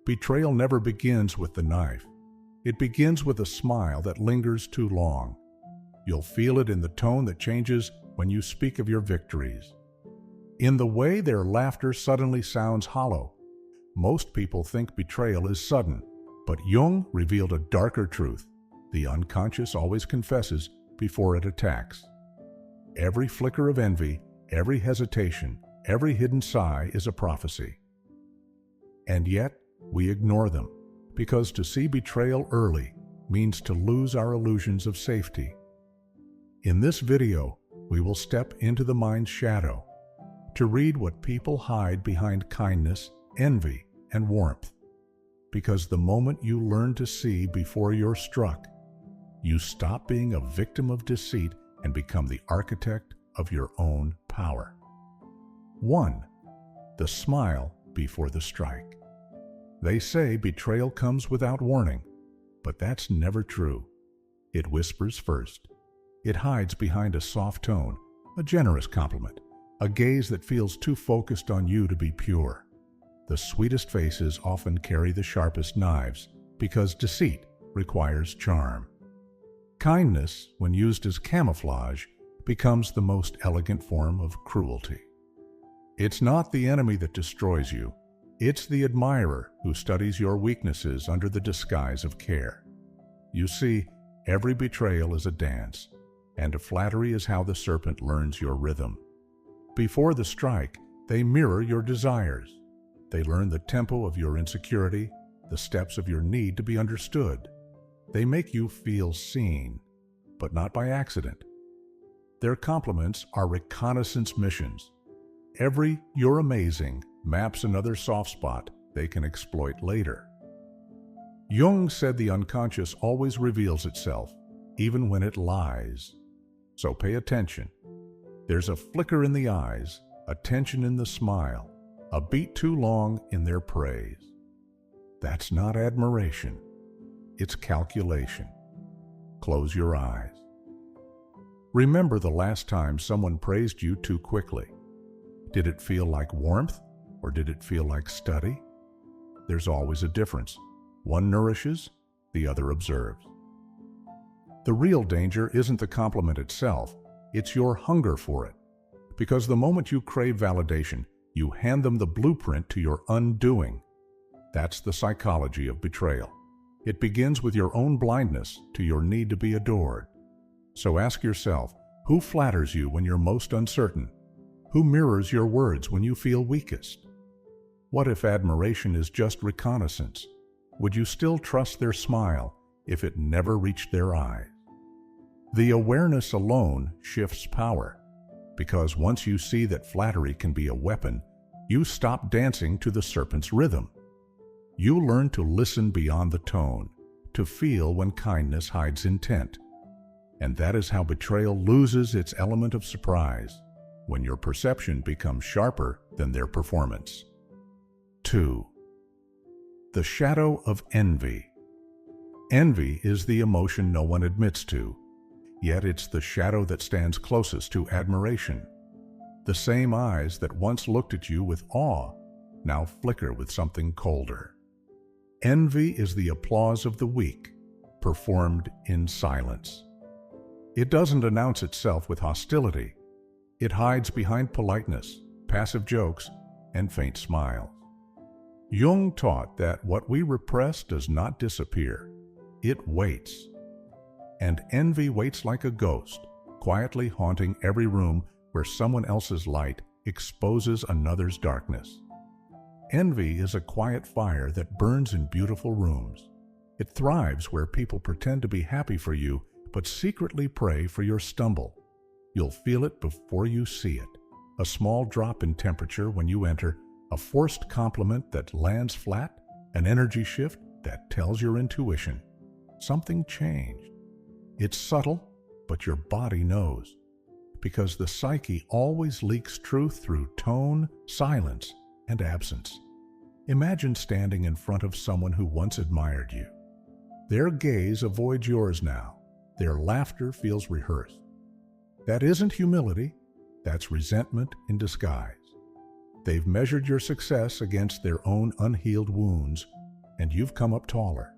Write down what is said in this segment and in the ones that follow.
Betrayal never begins with the knife. It begins with a smile that lingers too long. You'll feel it in the tone that changes when you speak of your victories. In the way their laughter suddenly sounds hollow. Most people think betrayal is sudden, but Jung revealed a darker truth. The unconscious always confesses before it attacks. Every flicker of envy, every hesitation, every hidden sigh is a prophecy. And yet, we ignore them, because to see betrayal early means to lose our illusions of safety. In this video, we will step into the mind's shadow to read what people hide behind kindness, envy, and warmth. Because the moment you learn to see before you're struck, you stop being a victim of deceit and become the architect of your own power. 1. The smile before the strike. They say betrayal comes without warning, but that's never true. It whispers first. It hides behind a soft tone, a generous compliment, a gaze that feels too focused on you to be pure. The sweetest faces often carry the sharpest knives because deceit requires charm. Kindness, when used as camouflage, becomes the most elegant form of cruelty. It's not the enemy that destroys you. It's the admirer who studies your weaknesses under the disguise of care. You see, every betrayal is a dance, and flattery is how the serpent learns your rhythm. Before the strike, they mirror your desires. They learn the tempo of your insecurity, the steps of your need to be understood. They make you feel seen, but not by accident. Their compliments are reconnaissance missions. Every "you're amazing" maps another soft spot they can exploit later. Jung said the unconscious always reveals itself, even when it lies. So pay attention. There's a flicker in the eyes, a tension in the smile, a beat too long in their praise. That's not admiration. It's calculation. Close your eyes. Remember the last time someone praised you too quickly. Did it feel like warmth, or did it feel like study? There's always a difference. One nourishes, the other observes. The real danger isn't the compliment itself, it's your hunger for it. Because the moment you crave validation, you hand them the blueprint to your undoing. That's the psychology of betrayal. It begins with your own blindness to your need to be adored. So ask yourself, who flatters you when you're most uncertain? Who mirrors your words when you feel weakest? What if admiration is just reconnaissance? Would you still trust their smile if it never reached their eyes? The awareness alone shifts power, because once you see that flattery can be a weapon, you stop dancing to the serpent's rhythm. You learn to listen beyond the tone, to feel when kindness hides intent. And that is how betrayal loses its element of surprise, when your perception becomes sharper than their performance. 2. The shadow of envy. Envy is the emotion no one admits to, yet it's the shadow that stands closest to admiration. The same eyes that once looked at you with awe now flicker with something colder. Envy is the applause of the weak, performed in silence. It doesn't announce itself with hostility. It hides behind politeness, passive jokes, and faint smiles. Jung taught that what we repress does not disappear. It waits. And envy waits like a ghost, quietly haunting every room where someone else's light exposes another's darkness. Envy is a quiet fire that burns in beautiful rooms. It thrives where people pretend to be happy for you, but secretly pray for your stumble. You'll feel it before you see it. A small drop in temperature when you enter, a forced compliment that lands flat, an energy shift that tells your intuition. Something changed. It's subtle, but your body knows. Because the psyche always leaks truth through tone, silence, and absence. Imagine standing in front of someone who once admired you. Their gaze avoids yours now. Their laughter feels rehearsed. That isn't humility, that's resentment in disguise. They've measured your success against their own unhealed wounds, and you've come up taller.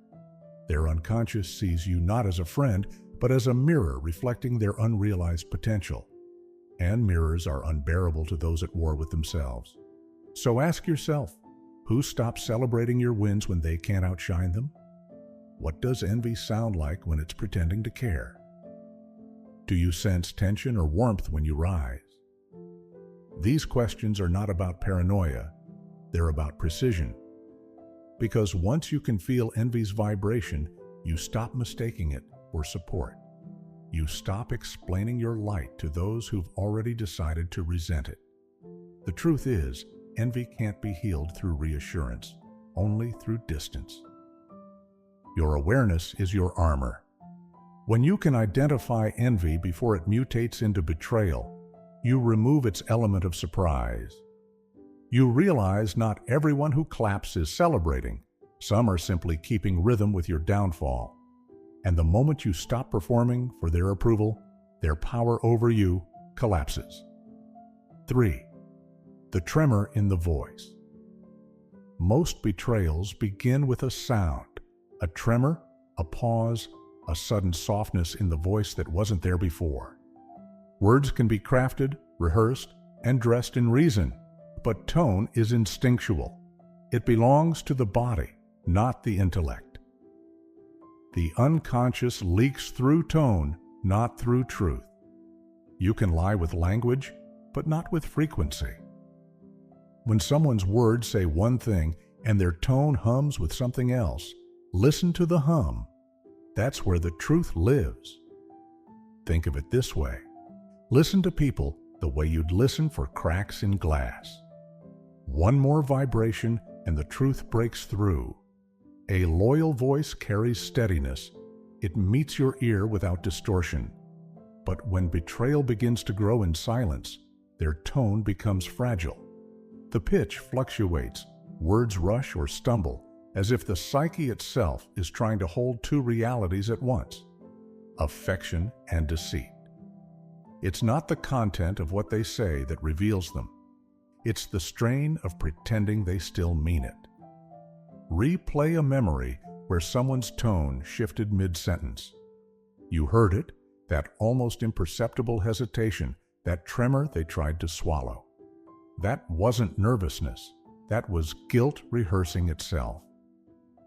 Their unconscious sees you not as a friend, but as a mirror reflecting their unrealized potential. And mirrors are unbearable to those at war with themselves. So ask yourself, who stops celebrating your wins when they can't outshine them? What does envy sound like when it's pretending to care? Do you sense tension or warmth when you rise? These questions are not about paranoia, they're about precision. Because once you can feel envy's vibration, you stop mistaking it for support. You stop explaining your light to those who've already decided to resent it. The truth is, envy can't be healed through reassurance, only through distance. Your awareness is your armor. When you can identify envy before it mutates into betrayal, you remove its element of surprise. You realize not everyone who claps is celebrating. Some are simply keeping rhythm with your downfall. And the moment you stop performing for their approval, their power over you collapses. 3. The tremor in the voice. Most betrayals begin with a sound, a tremor, a pause, a sudden softness in the voice that wasn't there before. Words can be crafted, rehearsed, and dressed in reason, but tone is instinctual. It belongs to the body, not the intellect. The unconscious leaks through tone, not through truth. You can lie with language, but not with frequency. When someone's words say one thing and their tone hums with something else, listen to the hum. That's where the truth lives. Think of it this way. Listen to people the way you'd listen for cracks in glass. One more vibration and the truth breaks through. A loyal voice carries steadiness. It meets your ear without distortion. But when betrayal begins to grow in silence, their tone becomes fragile. The pitch fluctuates, words rush or stumble, as if the psyche itself is trying to hold two realities at once: affection and deceit. It's not the content of what they say that reveals them. It's the strain of pretending they still mean it. Replay a memory where someone's tone shifted mid-sentence. You heard it, that almost imperceptible hesitation, that tremor they tried to swallow. That wasn't nervousness. That was guilt rehearsing itself.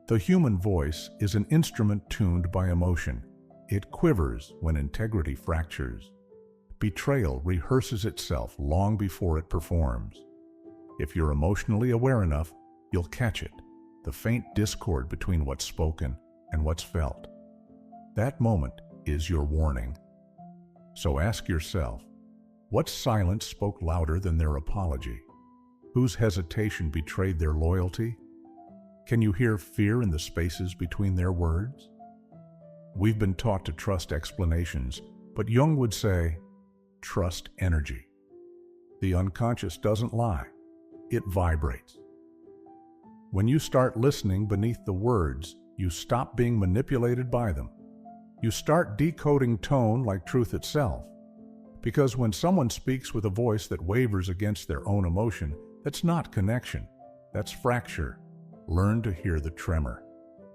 The human voice is an instrument tuned by emotion. It quivers when integrity fractures. Betrayal rehearses itself long before it performs. If you're emotionally aware enough, you'll catch it, the faint discord between what's spoken and what's felt. That moment is your warning. So ask yourself, what silence spoke louder than their apology? Whose hesitation betrayed their loyalty? Can you hear fear in the spaces between their words? We've been taught to trust explanations, but Jung would say, trust energy. The unconscious doesn't lie. It vibrates. When you start listening beneath the words, you stop being manipulated by them. You start decoding tone like truth itself. Because when someone speaks with a voice that wavers against their own emotion, that's not connection. That's fracture. Learn to hear the tremor.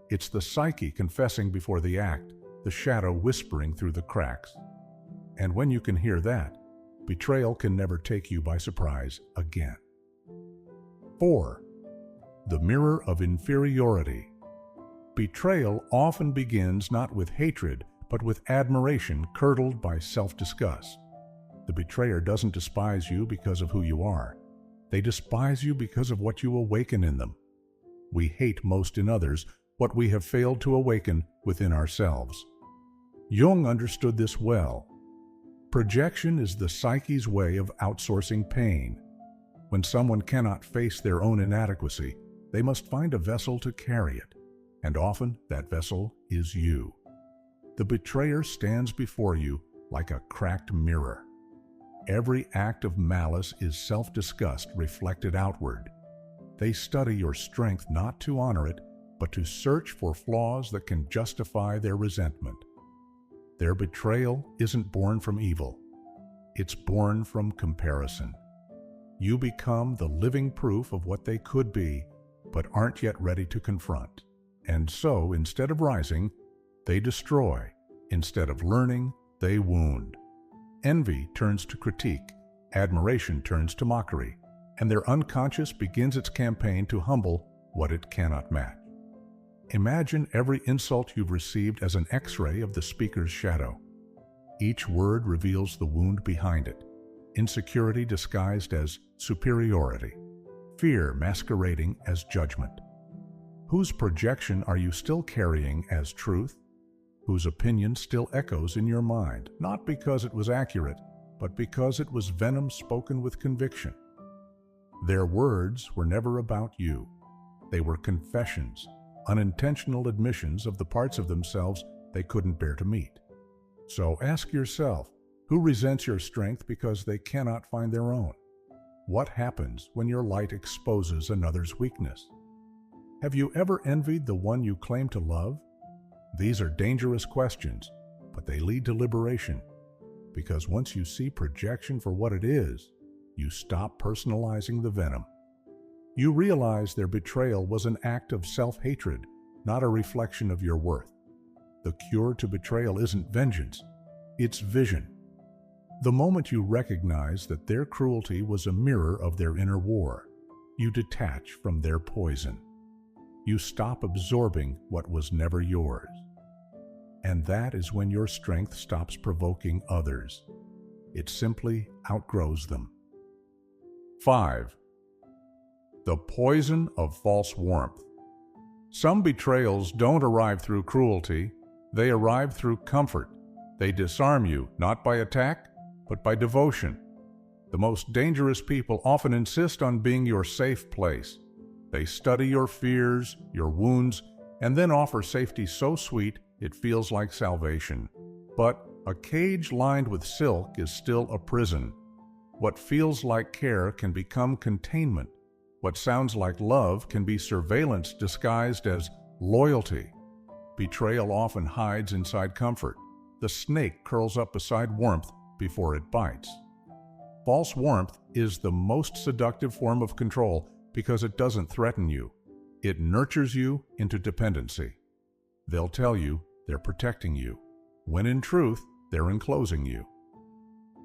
It's the psyche confessing before the act, the shadow whispering through the cracks. And when you can hear that, betrayal can never take you by surprise again. 4. The mirror of inferiority. Betrayal often begins not with hatred, but with admiration curdled by self-disgust. The betrayer doesn't despise you because of who you are. They despise you because of what you awaken in them. We hate most in others what we have failed to awaken within ourselves. Jung understood this well. Projection is the psyche's way of outsourcing pain. When someone cannot face their own inadequacy, they must find a vessel to carry it, and often that vessel is you. The betrayer stands before you like a cracked mirror. Every act of malice is self-disgust reflected outward. They study your strength not to honor it, but to search for flaws that can justify their resentment. Their betrayal isn't born from evil. It's born from comparison. You become the living proof of what they could be, but aren't yet ready to confront. And so, instead of rising, they destroy. Instead of learning, they wound. Envy turns to critique, admiration turns to mockery, and their unconscious begins its campaign to humble what it cannot match. Imagine every insult you've received as an X-ray of the speaker's shadow. Each word reveals the wound behind it, insecurity disguised as superiority, fear masquerading as judgment. Whose projection are you still carrying as truth? Whose opinion still echoes in your mind, not because it was accurate, but because it was venom spoken with conviction? Their words were never about you. They were confessions, unintentional admissions of the parts of themselves they couldn't bear to meet. So ask yourself, who resents your strength because they cannot find their own? What happens when your light exposes another's weakness? Have you ever envied the one you claim to love? These are dangerous questions, but they lead to liberation. Because once you see projection for what it is, you stop personalizing the venom. You realize their betrayal was an act of self-hatred, not a reflection of your worth. The cure to betrayal isn't vengeance, it's vision. The moment you recognize that their cruelty was a mirror of their inner war, you detach from their poison. You stop absorbing what was never yours. And that is when your strength stops provoking others. It simply outgrows them. 5. The poison of false warmth. Some betrayals don't arrive through cruelty, they arrive through comfort. They disarm you, not by attack, but by devotion. The most dangerous people often insist on being your safe place. They study your fears, your wounds, and then offer safety so sweet it feels like salvation. But a cage lined with silk is still a prison. What feels like care can become containment. What sounds like love can be surveillance disguised as loyalty. Betrayal often hides inside comfort. The snake curls up beside warmth before it bites. False warmth is the most seductive form of control because it doesn't threaten you. It nurtures you into dependency. They'll tell you they're protecting you, when in truth, they're enclosing you.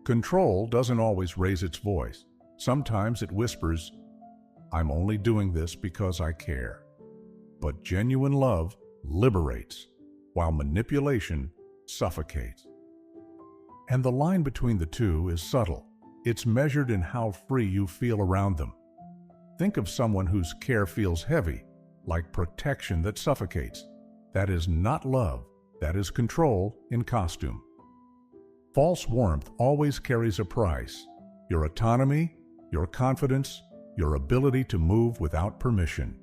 Control doesn't always raise its voice. Sometimes it whispers, "I'm only doing this because I care." But genuine love liberates, while manipulation suffocates. And the line between the two is subtle. It's measured in how free you feel around them. Think of someone whose care feels heavy, like protection that suffocates. That is not love, that is control in costume. False warmth always carries a price. Your autonomy, your confidence, your ability to move without permission.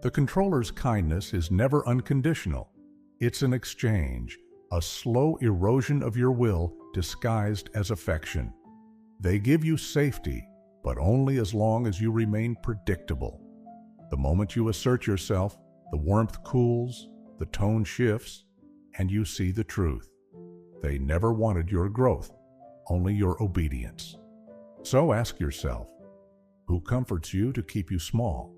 The controller's kindness is never unconditional. It's an exchange, a slow erosion of your will disguised as affection. They give you safety, but only as long as you remain predictable. The moment you assert yourself, the warmth cools, the tone shifts, and you see the truth. They never wanted your growth, only your obedience. So ask yourself, who comforts you to keep you small?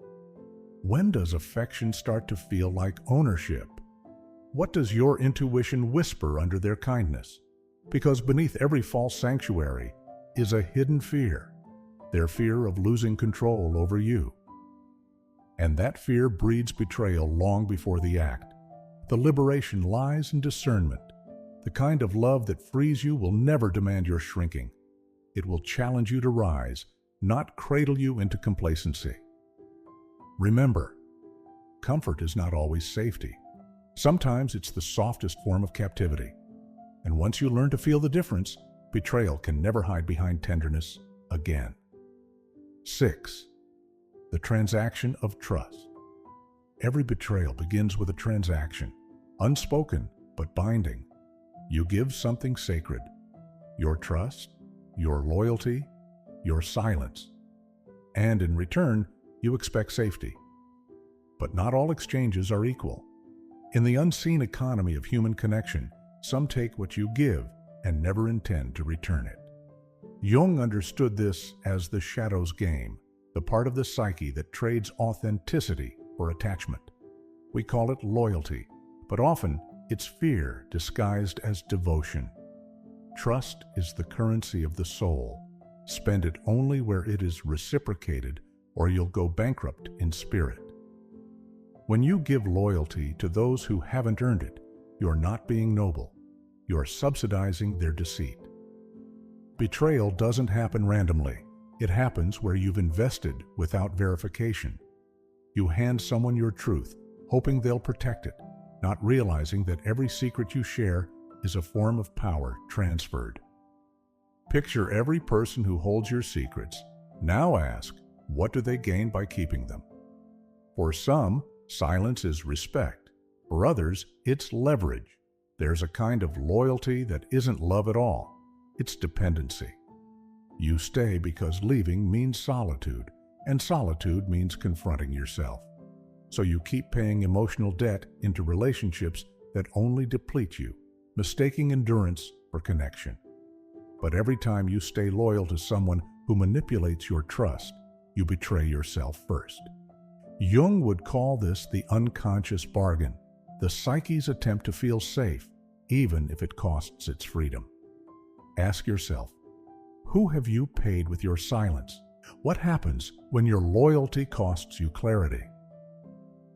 When does affection start to feel like ownership? What does your intuition whisper under their kindness? Because beneath every false sanctuary is a hidden fear, their fear of losing control over you. And that fear breeds betrayal long before the act. The liberation lies in discernment. The kind of love that frees you will never demand your shrinking. It will challenge you to rise, not cradle you into complacency. Remember, comfort is not always safety. Sometimes it's the softest form of captivity. And once you learn to feel the difference, betrayal can never hide behind tenderness again. 6. The transaction of trust. Every betrayal begins with a transaction, unspoken but binding. You give something sacred, your trust, your loyalty, your silence. And in return, you expect safety. But not all exchanges are equal. In the unseen economy of human connection, some take what you give and never intend to return it. Jung understood this as the shadow's game, the part of the psyche that trades authenticity for attachment. We call it loyalty, but often it's fear disguised as devotion. Trust is the currency of the soul. Spend it only where it is reciprocated, or you'll go bankrupt in spirit. When you give loyalty to those who haven't earned it, you're not being noble. You're subsidizing their deceit. Betrayal doesn't happen randomly. It happens where you've invested without verification. You hand someone your truth, hoping they'll protect it, not realizing that every secret you share is a form of power transferred. Picture every person who holds your secrets. Now ask, what do they gain by keeping them? For some, silence is respect. For others, it's leverage. There's a kind of loyalty that isn't love at all. It's dependency. You stay because leaving means solitude, and solitude means confronting yourself. So you keep paying emotional debt into relationships that only deplete you, mistaking endurance for connection. But every time you stay loyal to someone who manipulates your trust, you betray yourself first. Jung would call this the unconscious bargain, the psyche's attempt to feel safe, even if it costs its freedom. Ask yourself, who have you paid with your silence? What happens when your loyalty costs you clarity?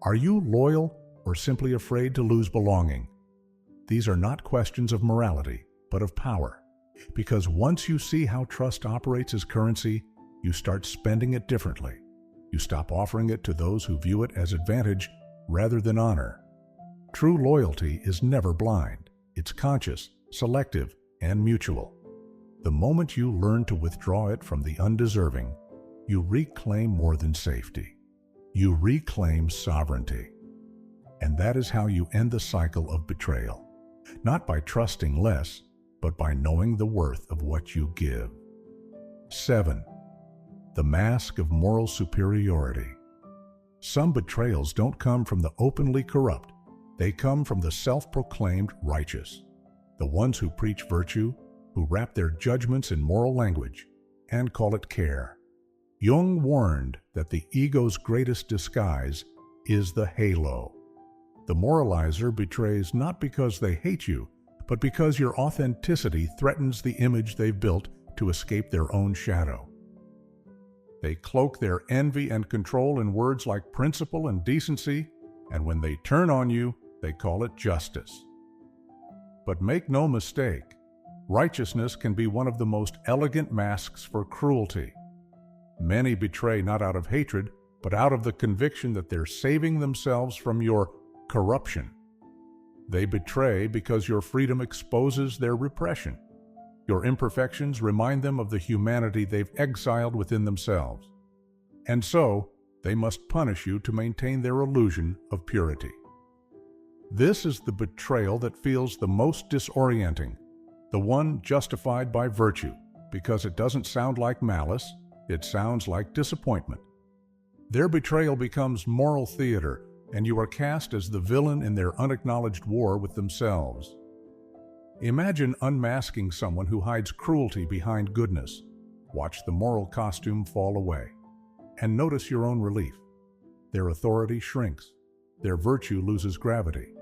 Are you loyal or simply afraid to lose belonging? These are not questions of morality, but of power. Because once you see how trust operates as currency, you start spending it differently. You stop offering it to those who view it as advantage rather than honor. True loyalty is never blind. It's conscious, selective, and mutual. The moment you learn to withdraw it from the undeserving, you reclaim more than safety. You reclaim sovereignty. And that is how you end the cycle of betrayal. Not by trusting less, but by knowing the worth of what you give. 7. The mask of moral superiority. Some betrayals don't come from the openly corrupt. They come from the self-proclaimed righteous, the ones who preach virtue, who wrap their judgments in moral language and call it care. Jung warned that the ego's greatest disguise is the halo. The moralizer betrays not because they hate you, but because your authenticity threatens the image they've built to escape their own shadow. They cloak their envy and control in words like principle and decency, and when they turn on you, they call it justice. But make no mistake, righteousness can be one of the most elegant masks for cruelty. Many betray not out of hatred, but out of the conviction that they're saving themselves from your corruption. They betray because your freedom exposes their repression. Your imperfections remind them of the humanity they've exiled within themselves. And so, they must punish you to maintain their illusion of purity. This is the betrayal that feels the most disorienting, the one justified by virtue, because it doesn't sound like malice, it sounds like disappointment. Their betrayal becomes moral theater, and you are cast as the villain in their unacknowledged war with themselves. Imagine unmasking someone who hides cruelty behind goodness. Watch the moral costume fall away, and notice your own relief. Their authority shrinks. Their virtue loses gravity.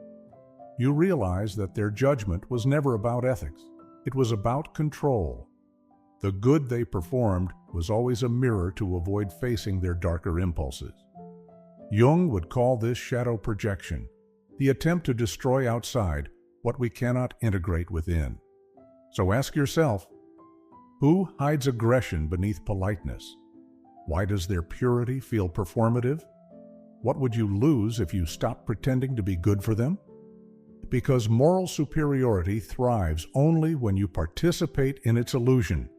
You realize that their judgment was never about ethics. It was about control. The good they performed was always a mirror to avoid facing their darker impulses. Jung would call this shadow projection, the attempt to destroy outside what we cannot integrate within. So ask yourself, who hides aggression beneath politeness? Why does their purity feel performative? What would you lose if you stopped pretending to be good for them? Because moral superiority thrives only when you participate in its illusion.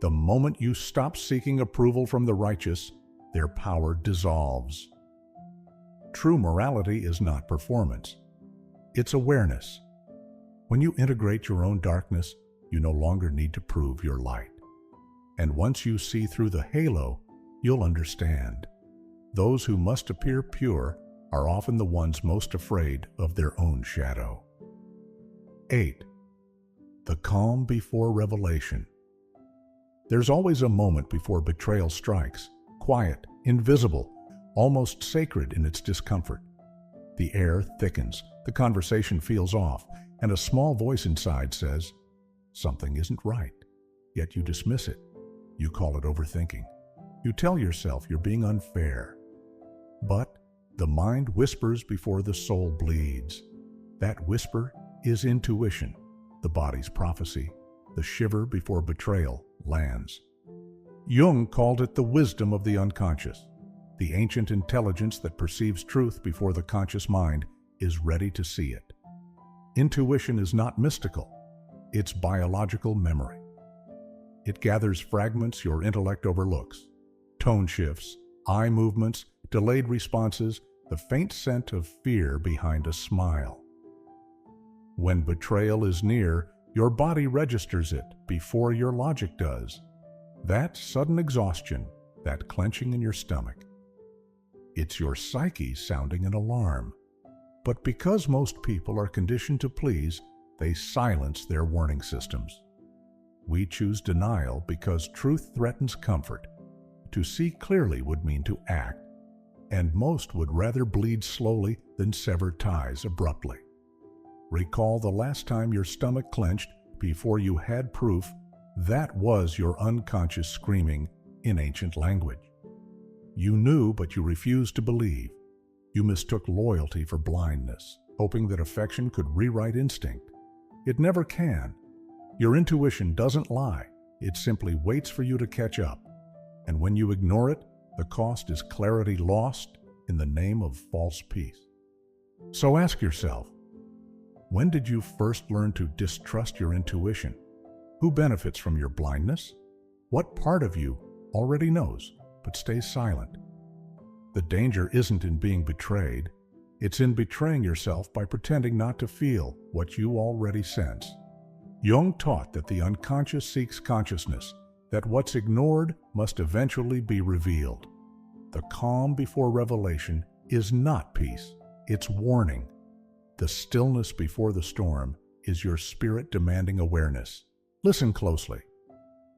The moment you stop seeking approval from the righteous, their power dissolves. True morality is not performance. It's awareness. When you integrate your own darkness, you no longer need to prove your light. And once you see through the halo, you'll understand. Those who must appear pure are often the ones most afraid of their own shadow. 8. The calm before revelation. There's always a moment before betrayal strikes, quiet, invisible, almost sacred in its discomfort. The air thickens, the conversation feels off, and a small voice inside says, "Something isn't right." Yet you dismiss it. You call it overthinking. You tell yourself you're being unfair. But the mind whispers before the soul bleeds. That whisper is intuition, the body's prophecy, the shiver before betrayal lands. Jung called it the wisdom of the unconscious. The ancient intelligence that perceives truth before the conscious mind is ready to see it. Intuition is not mystical. It's biological memory. It gathers fragments your intellect overlooks. Tone shifts, eye movements, delayed responses, the faint scent of fear behind a smile. When betrayal is near, your body registers it before your logic does. That sudden exhaustion, that clenching in your stomach. It's your psyche sounding an alarm. But because most people are conditioned to please, they silence their warning systems. We choose denial because truth threatens comfort. To see clearly would mean to act, and most would rather bleed slowly than sever ties abruptly. Recall the last time your stomach clenched before you had proof. That was your unconscious screaming in ancient language. You knew, but you refused to believe. You mistook loyalty for blindness, hoping that affection could rewrite instinct. It never can. Your intuition doesn't lie. It simply waits for you to catch up. And when you ignore it, the cost is clarity lost in the name of false peace. So ask yourself, when did you first learn to distrust your intuition? Who benefits from your blindness? What part of you already knows but stays silent? The danger isn't in being betrayed. It's in betraying yourself by pretending not to feel what you already sense. Jung taught that the unconscious seeks consciousness, that what's ignored must eventually be revealed. The calm before revelation is not peace, it's warning. The stillness before the storm is your spirit demanding awareness. Listen closely,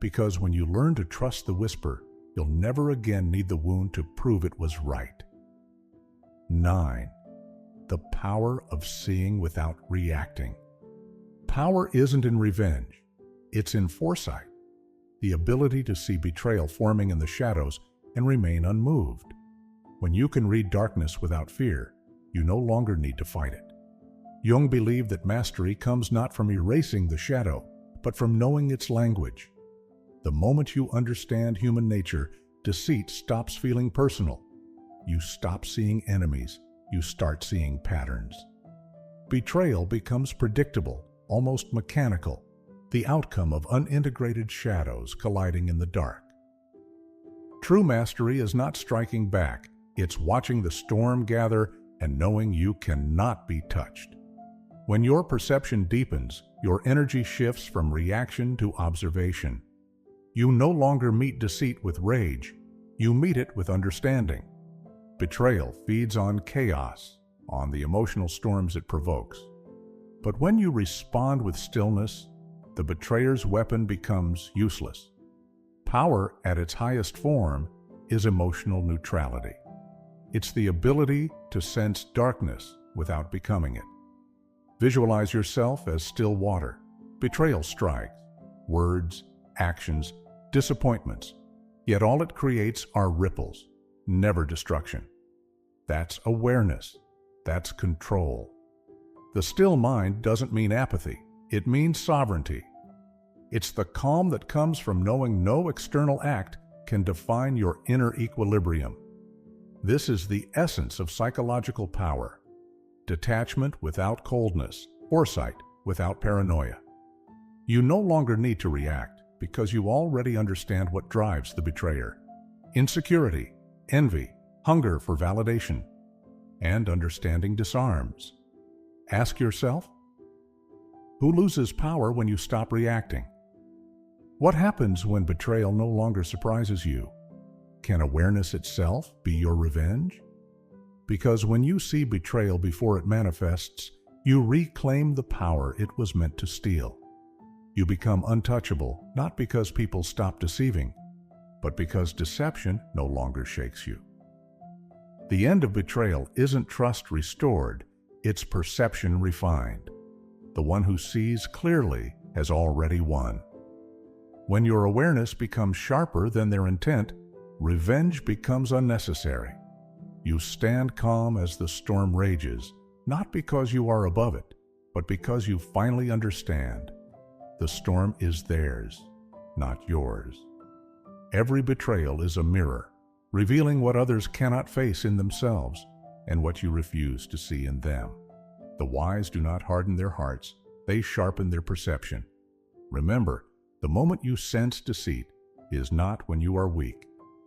because when you learn to trust the whisper, you'll never again need the wound to prove it was right. 9. The power of seeing without reacting. Power isn't in revenge, it's in foresight. The ability to see betrayal forming in the shadows and remain unmoved. When you can read darkness without fear, you no longer need to fight it. Jung believed that mastery comes not from erasing the shadow, but from knowing its language. The moment you understand human nature, deceit stops feeling personal. You stop seeing enemies, you start seeing patterns. Betrayal becomes predictable, almost mechanical, the outcome of unintegrated shadows colliding in the dark. True mastery is not striking back, it's watching the storm gather and knowing you cannot be touched. When your perception deepens, your energy shifts from reaction to observation. You no longer meet deceit with rage, you meet it with understanding. Betrayal feeds on chaos, on the emotional storms it provokes. But when you respond with stillness, the betrayer's weapon becomes useless. Power at its highest form is emotional neutrality. It's the ability to sense darkness without becoming it. Visualize yourself as still water. Betrayal strikes, words, actions, disappointments. Yet all it creates are ripples, never destruction. That's awareness. That's control. The still mind doesn't mean apathy. It means sovereignty. It's the calm that comes from knowing no external act can define your inner equilibrium. This is the essence of psychological power. Detachment without coldness, foresight without paranoia. You no longer need to react because you already understand what drives the betrayer. Insecurity, envy, hunger for validation, and understanding disarms. Ask yourself, who loses power when you stop reacting? What happens when betrayal no longer surprises you? Can awareness itself be your revenge? Because when you see betrayal before it manifests, you reclaim the power it was meant to steal. You become untouchable, not because people stop deceiving, but because deception no longer shakes you. The end of betrayal isn't trust restored, it's perception refined. The one who sees clearly has already won. When your awareness becomes sharper than their intent, revenge becomes unnecessary. You stand calm as the storm rages, not because you are above it, but because you finally understand. The storm is theirs, not yours. Every betrayal is a mirror, revealing what others cannot face in themselves and what you refuse to see in them. The wise do not harden their hearts, they sharpen their perception. Remember, the moment you sense deceit is not when you are weak,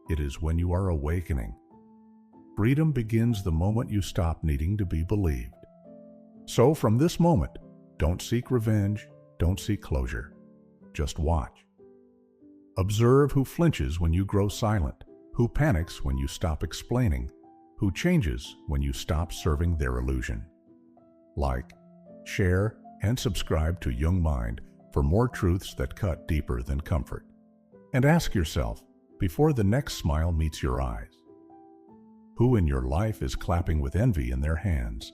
it is when you are awakening. Freedom begins the moment you stop needing to be believed. So from this moment, don't seek revenge, don't seek closure. Just watch. Observe who flinches when you grow silent, who panics when you stop explaining, who changes when you stop serving their illusion. Like, share, and subscribe to JungMind for more truths that cut deeper than comfort. And ask yourself, before the next smile meets your eyes, who in your life is clapping with envy in their hands?